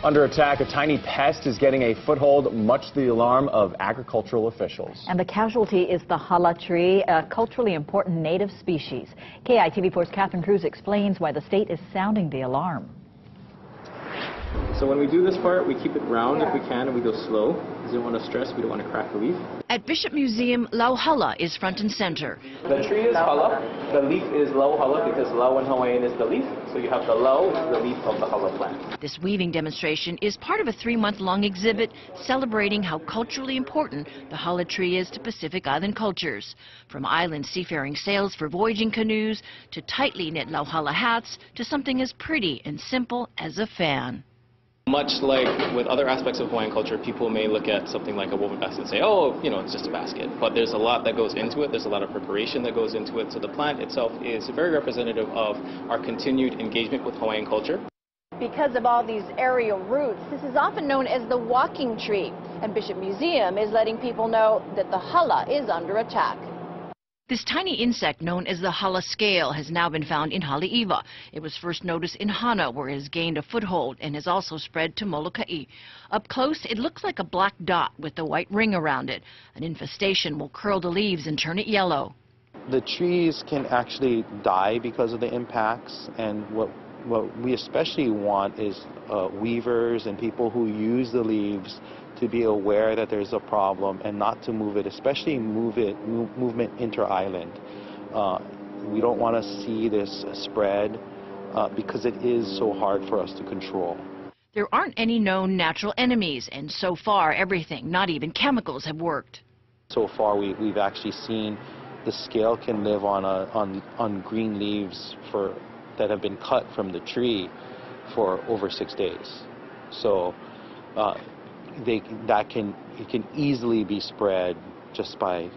Under attack, a tiny pest is getting a foothold, much to the alarm of agricultural officials. And the casualty is the hala tree, a culturally important native species. KITV4's Catherine Cruz explains why the state is sounding the alarm. So when we do this part, we keep it round if we can, and we go slow, because we don't want to stress, we don't want to crack the leaf. At Bishop Museum, lau hala is front and center. The tree is hala, the leaf is lau hala, because lau in Hawaiian is the leaf, so you have the lau, the leaf of the hala plant. This weaving demonstration is part of a 3-month-long exhibit celebrating how culturally important the hala tree is to Pacific Island cultures. From island seafaring sails for voyaging canoes, to tightly knit lau hala hats, to something as pretty and simple as a fan. Much like with other aspects of Hawaiian culture, people may look at something like a woven basket and say, oh, you know, it's just a basket. But there's a lot that goes into it. There's a lot of preparation that goes into it. So the plant itself is very representative of our continued engagement with Hawaiian culture. Because of all these aerial roots, this is often known as the walking tree. And Bishop Museum is letting people know that the hala is under attack. This tiny insect known as the hala scale has now been found in Haleiwa. It was first noticed in Hana, where it has gained a foothold and has also spread to Molokai. Up close, it looks like a black dot with a white ring around it. An infestation will curl the leaves and turn it yellow. The trees can actually die because of the impacts, and what we especially want is weavers and people who use the leaves to be aware that there's a problem and not to move it, especially movement inter-island. We don't want to see this spread because it is so hard for us to control. There aren't any known natural enemies, and so far everything, not even chemicals, have worked. So far we've actually seen the scale can live on green leaves that have been cut from the tree for over 6 days. So it can easily be spread just by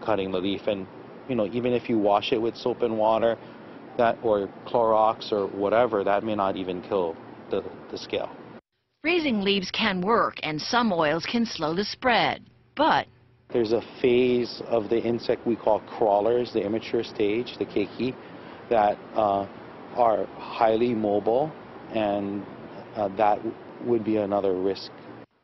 cutting the leaf. And you know, even if you wash it with soap and water, or Clorox or whatever, that may not even kill the scale. Freezing leaves can work, and some oils can slow the spread, but there's a phase of the insect we call crawlers, the immature stage, the keiki, that are highly mobile, and that would be another risk.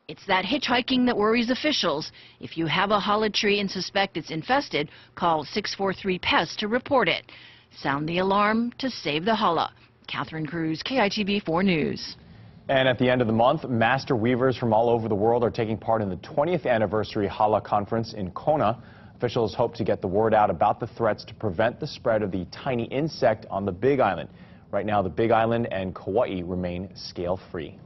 It's that hitchhiking that worries officials. If you have a hala tree and suspect it's infested, call 643-PEST to report it. Sound the alarm to save the hala. Catherine Cruz, KITV4 News. And at the end of the month, master weavers from all over the world are taking part in the 20th anniversary Hala Conference in Kona. Officials hope to get the word out about the threats to prevent the spread of the tiny insect on the Big Island. Right now, the Big Island and Kauai remain scale-free.